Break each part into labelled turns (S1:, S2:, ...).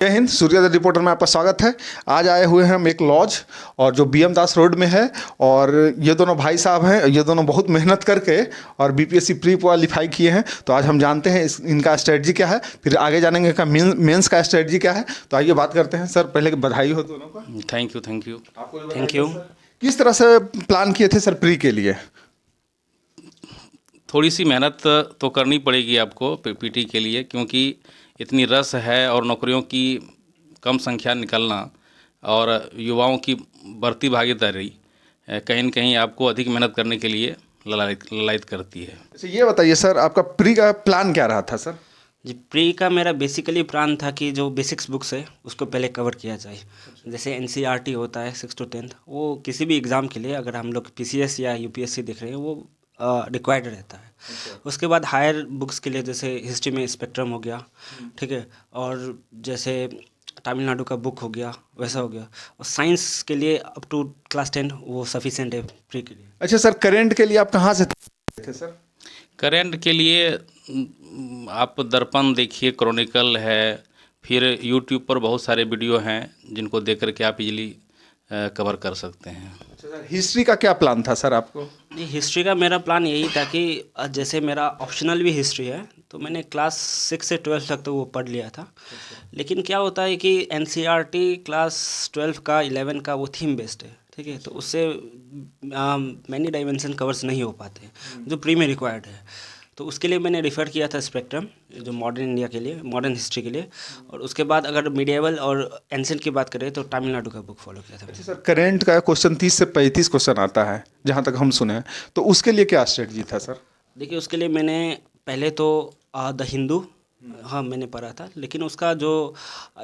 S1: जय हिंद। सूर्योदय रिपोर्टर में आपका स्वागत है। आज आए हुए हैं हम एक लॉज और जो बीएम दास रोड में है, और ये दोनों भाई साहब हैं। ये दोनों बहुत मेहनत करके और बीपीएससी प्री क्वालिफाई किए हैं। तो आज हम जानते हैं इनका स्ट्रेटजी क्या है, फिर आगे जानेंगे का मेंस का स्ट्रेटजी क्या है। तो आइए बात करते हैं। सर, पहले बधाई हो दोनों का।
S2: थैंक यू थैंक यू
S1: आपको
S3: थैंक यू।
S1: किस तरह से प्लान किए थे सर प्री के लिए?
S2: थोड़ी सी मेहनत तो करनी पड़ेगी आपको पीटी के लिए, क्योंकि इतनी रस है और नौकरियों की कम संख्या निकलना और युवाओं की बढ़ती भागीदारी कहीं न कहीं आपको अधिक मेहनत करने के लिए ललायत करती है।
S1: अच्छा, ये बताइए सर, आपका प्री का प्लान क्या रहा था सर?
S3: जी, प्री का मेरा बेसिकली प्लान था कि जो बेसिक्स बुक्स है उसको पहले कवर किया जाए। जैसे एनसीईआरटी होता है 6 to 10, वो किसी भी एग्ज़ाम के लिए अगर हम लोग पीसीएस या यूपीएससी देख रहे हैं वो रिक्वायर्ड रहता है। उसके बाद हायर बुक्स के लिए जैसे हिस्ट्री में स्पेक्ट्रम हो गया, ठीक है, और जैसे तमिलनाडु का बुक हो गया, वैसा हो गया। और साइंस के लिए अप टू क्लास 10 वो सफिशेंट है प्री के लिए।
S1: अच्छा सर, करेंट के लिए आप कहाँ से थे सर?
S2: करेंट के लिए आप दर्पण देखिए, क्रॉनिकल है, फिर यूट्यूब पर बहुत सारे वीडियो हैं जिनको देख करके आप इजीली कवर कर सकते हैं।
S1: अच्छा सर, हिस्ट्री का क्या प्लान था सर आपको?
S3: जी, हिस्ट्री का मेरा प्लान यही था कि जैसे मेरा ऑप्शनल भी हिस्ट्री है, तो मैंने क्लास 6 से 12 तक तो वो पढ़ लिया था। लेकिन क्या होता है कि एनसीईआरटी क्लास 12 का 11 का वो थीम बेस्ड है, ठीक है, तो उससे मैनी डायमेंशन कवर्स नहीं हो पाते जो प्री में रिक्वायर्ड है। तो उसके लिए मैंने रेफ़र किया था स्पेक्ट्रम, जो मॉडर्न इंडिया के लिए, मॉडर्न हिस्ट्री के लिए। और उसके बाद अगर मीडिएवल और एंशिएंट की बात करें तो तमिलनाडु का बुक फॉलो किया था मैंने।
S1: अच्छा सर, करेंट का क्वेश्चन 30 से 35 क्वेश्चन आता है जहाँ तक हम सुने हैं, तो उसके लिए क्या स्ट्रेटजी था सर?
S3: देखिए, उसके लिए मैंने पहले तो द हिंदू, हाँ मैंने पढ़ा था, लेकिन उसका जो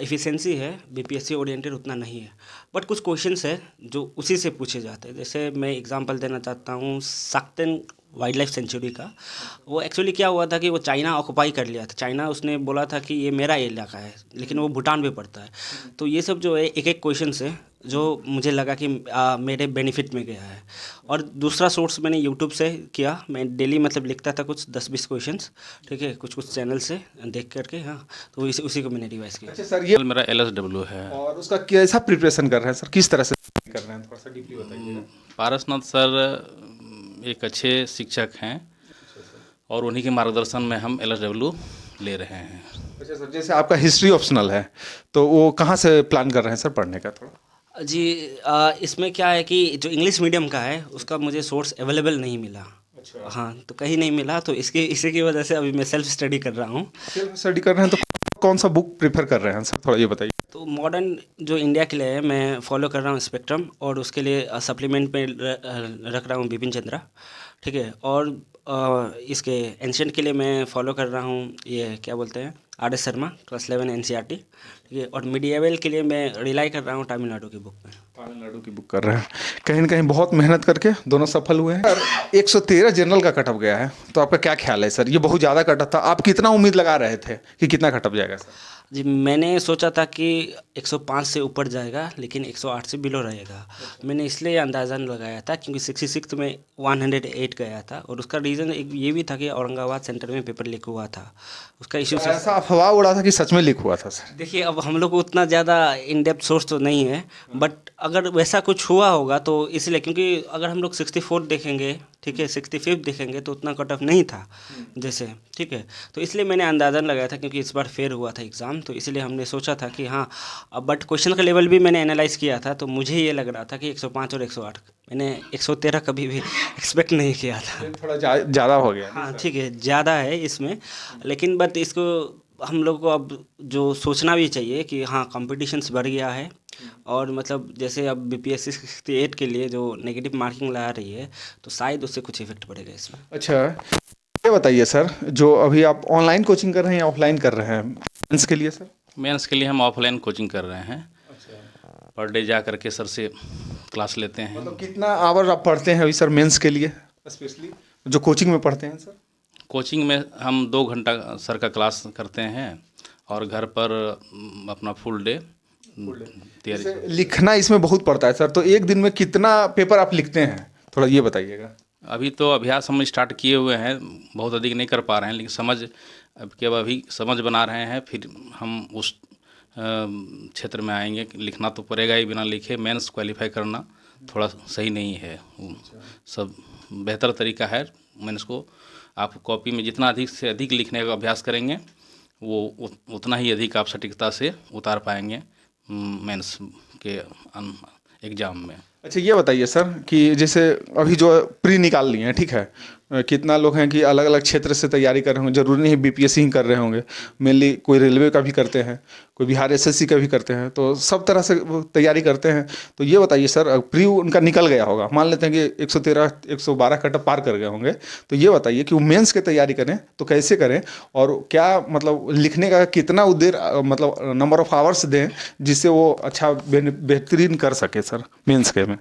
S3: एफिशिएंसी है बीपीएससी ओरिएंटेड उतना नहीं है। बट कुछ क्वेश्चंस है जो उसी से पूछे जाते हैं। जैसे मैं एग्जांपल देना चाहता हूँ साक्तेन वाइल्ड लाइफ सेंचुरी का। वो एक्चुअली क्या हुआ था कि वो चाइना ऑक्युपाई कर लिया था। चाइना उसने बोला था कि ये मेरा इलाका है, लेकिन वो भूटान पे पड़ता है। तो ये सब जो है एक एक क्वेश्चंस है जो मुझे लगा कि मेरे बेनिफिट में गया है। और दूसरा सोर्स मैंने यूट्यूब से किया। मैं डेली मतलब लिखता था कुछ 10-20 क्वेश्चंस, ठीक है, कुछ कुछ चैनल से देख करके। हाँ, तो उसी को मैंने रिवाइज किया।
S1: अच्छा सर, ये
S2: मेरा LSW है।
S1: और उसका कैसा प्रिपरेशन कर रहे हैं सर, किस तरह से कर रहे हैं, थोड़ा सा डीपली बताइए।
S2: पारसनाथ सर एक अच्छे शिक्षक हैं और उन्हीं के मार्गदर्शन में हम LSW ले रहे हैं।
S1: अच्छा सर, जैसे आपका हिस्ट्री ऑप्शनल है, तो वो कहाँ से प्लान कर रहे हैं सर पढ़ने का थोड़ा?
S3: जी, इसमें क्या है कि जो इंग्लिश मीडियम का है उसका मुझे सोर्स अवेलेबल नहीं मिला।
S1: अच्छा।
S3: हाँ, तो कहीं नहीं मिला, तो इसी की वजह से अभी मैं सेल्फ स्टडी कर रहा हूँ।
S1: सेल्फ स्टडी कर रहे हैं तो कौन सा बुक प्रेफर कर रहे हैं सर, थोड़ा ये बताइए।
S3: तो मॉडर्न जो इंडिया के लिए है मैं फॉलो कर रहा हूँ स्पेक्ट्रम, और उसके लिए सप्लीमेंट में रख रहा हूँ बिपिन चंद्रा, ठीक है। और इसके एंशिएंट के लिए मैं फॉलो कर रहा हूँ ये क्या बोलते हैं RS शर्मा क्लास 11 एनसीईआरटी, ठीक है। और मीडिएवल के लिए मैं रिलाई कर रहा हूँ तमिलनाडु की बुक में।
S1: तमिलनाडु की बुक कर रहे हैं। कहीं ना कहीं बहुत मेहनत करके दोनों सफल हुए हैं। सर, 113 जनरल का कटअप गया है, तो आपका क्या ख्याल है सर? ये बहुत ज़्यादा कटअप था। आप कितना उम्मीद लगा रहे थे कि कितना कटअप जाएगा सर?
S3: जी, मैंने सोचा था कि 105 से ऊपर जाएगा, लेकिन 108 से बिलो रहेगा। मैंने इसलिए अंदाज़ा लगाया था क्योंकि 66 में 108 गया था। और उसका रीज़न एक ये भी था कि औरंगाबाद सेंटर में पेपर लीक हुआ था। उसका इशू
S1: ऐसा अफवाह उड़ा था कि सच में लीक हुआ था सर?
S3: देखिए, अब हम लोग को उतना ज़्यादा इन डेप्थ सोर्स तो नहीं है, बट अगर वैसा कुछ हुआ होगा तो इसलिए, क्योंकि अगर हम लोग 64 देखेंगे, ठीक है, 65 देखेंगे तो उतना कट ऑफ नहीं था जैसे, ठीक है। तो इसलिए मैंने अंदाज़ा लगाया था क्योंकि इस बार फेयर हुआ था एग्ज़ाम, तो इसलिए हमने सोचा था कि हाँ। बट क्वेश्चन का लेवल भी मैंने एनालाइज़ किया था, तो मुझे ये लग रहा था कि 105 और 108। मैंने 113 कभी भी एक्सपेक्ट नहीं किया था।
S1: थोड़ा ज़्यादा हो गया।
S3: हाँ, ठीक है, ज़्यादा है इसमें, लेकिन बट इसको हम लोग को अब जो सोचना भी चाहिए कि हाँ कंपटीशंस बढ़ गया है। और मतलब जैसे अब बीपीएससी 68 के लिए जो नेगेटिव मार्किंग ला रही है, तो शायद उससे कुछ इफेक्ट पड़ेगा इसमें।
S1: अच्छा, ये बताइए सर, जो अभी आप ऑनलाइन कोचिंग कर रहे हैं या ऑफलाइन कर रहे हैं मेंस के लिए सर?
S2: मेंस के लिए हम ऑफलाइन कोचिंग कर रहे हैं। पर डे जा करके सर से क्लास लेते हैं।
S1: मतलब कितना आवर आप पढ़ते हैं अभी सर मेंस के लिए, स्पेशली जो कोचिंग में पढ़ते हैं सर?
S2: कोचिंग में हम 2 घंटा सर का क्लास करते हैं और घर पर अपना फुल डे तैयारी।
S1: लिखना इसमें बहुत पड़ता है सर, तो एक दिन में कितना पेपर आप लिखते हैं, थोड़ा ये बताइएगा।
S2: अभी तो अभ्यास हम स्टार्ट किए हुए हैं, बहुत अधिक नहीं कर पा रहे हैं, लेकिन समझ अब अभी समझ बना रहे हैं। फिर हम उस क्षेत्र में आएंगे। लिखना तो पड़ेगा ही, बिना लिखे मेंस क्वालिफाई करना थोड़ा सही नहीं है। सब बेहतर तरीका है मेंस को, आप कॉपी में जितना अधिक से अधिक लिखने का अभ्यास करेंगे वो उतना ही अधिक आप सटीकता से उतार पाएंगे मेंस के एग्ज़ाम में।
S1: अच्छा ये बताइए सर कि जैसे अभी जो प्री निकाल लिए हैं, ठीक है, कितना लोग हैं कि अलग अलग क्षेत्र से तैयारी कर रहे होंगे, जरूरी नहीं बीपीएससी ही कर रहे होंगे, मेनली कोई रेलवे का भी करते हैं, कोई बिहार एसएससी का भी करते हैं, तो सब तरह से वो तैयारी करते हैं। तो ये बताइए सर, प्री उनका निकल गया होगा, मान लेते हैं कि 113 112 कट पार कर गए होंगे, तो ये बताइए कि वो मेंस की तैयारी करें तो कैसे करें, और क्या मतलब लिखने का कितना देर मतलब नंबर ऑफ आवर्स दें जिससे वो अच्छा बेहतरीन कर सके सर मेंस के में।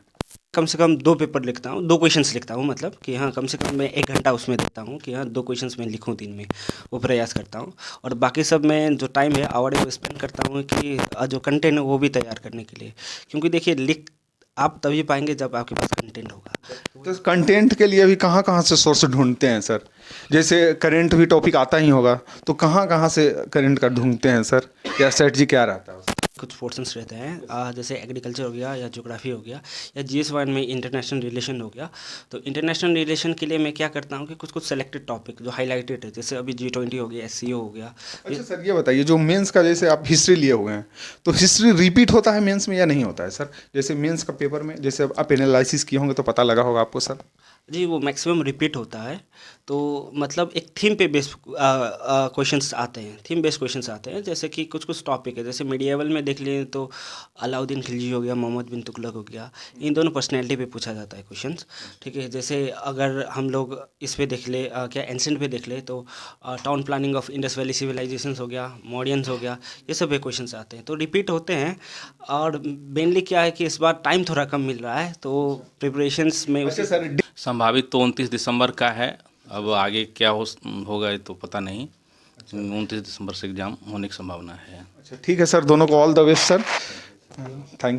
S3: कम से कम 2 पेपर लिखता हूँ, 2 क्वेश्चंस लिखता हूँ, मतलब कि हाँ कम से कम मैं 1 घंटा उसमें देता हूँ कि हाँ 2 क्वेश्चंस मैं लिखूँ दिन में, वो प्रयास करता हूँ। और बाकी सब मैं जो टाइम है आवर वो स्पेंड करता हूँ कि जो कंटेंट है वो भी तैयार करने के लिए, क्योंकि देखिए लिख आप तभी पाएंगे जब आपके पास कंटेंट होगा।
S1: तो कंटेंट के लिए भी कहाँ कहाँ से सोर्स ढूंढते हैं सर? जैसे करेंट भी टॉपिक आता ही होगा, तो कहाँ कहाँ से करेंट का ढूंढते हैं सर, या स्ट्रेटजी क्या रहता है उसका?
S3: कुछ पोर्शंस रहते हैं जैसे एग्रीकल्चर हो गया या ज्योग्राफी हो गया या GS1 में इंटरनेशनल रिलेशन हो गया। तो इंटरनेशनल रिलेशन के लिए मैं क्या करता हूँ कि कुछ कुछ सेलेक्टेड टॉपिक जो हाईलाइटेड है, जैसे अभी G20 हो गया, SCO हो गया।
S1: अच्छा सर ये बताइए, जो मेंस का जैसे आप हिस्ट्री लिए हुए हैं, तो हिस्ट्री रिपीट होता है मेंस में या नहीं होता है सर? जैसे मेंस का पेपर में जैसे आप एनालिसिस किए होंगे तो पता लगा होगा आपको सर।
S3: जी वो मैक्सिमम रिपीट होता है। तो मतलब एक थीम पे बेस्ड क्वेश्चंस आते हैं, थीम बेस्ड क्वेश्चंस आते हैं, जैसे कि कुछ कुछ टॉपिक है, जैसे मिडिएवल में देख लें तो अलाउद्दीन खिलजी हो गया, मोहम्मद बिन तुगलक हो गया, इन दोनों पर्सनैलिटी पे पूछा जाता है क्वेश्चंस, ठीक है। जैसे अगर हम लोग इस पे देख ले क्या एंसेंट पे देख ले तो town planning of Indus valley civilisations हो गया, मॉडियंस हो गया, ये सब पे क्वेश्चंस आते हैं, तो रिपीट होते हैं। और मेनली क्या है कि इस बार टाइम थोड़ा कम मिल रहा है, तो प्रिपरेशंस में
S1: अच्छा सर
S2: संभावित तो 29 दिसंबर का है, अब आगे क्या होगा ये तो पता नहीं। 29 दिसंबर से एग्ज़ाम होने की संभावना है।
S1: अच्छा ठीक है सर, दोनों को all the best sir, thank you.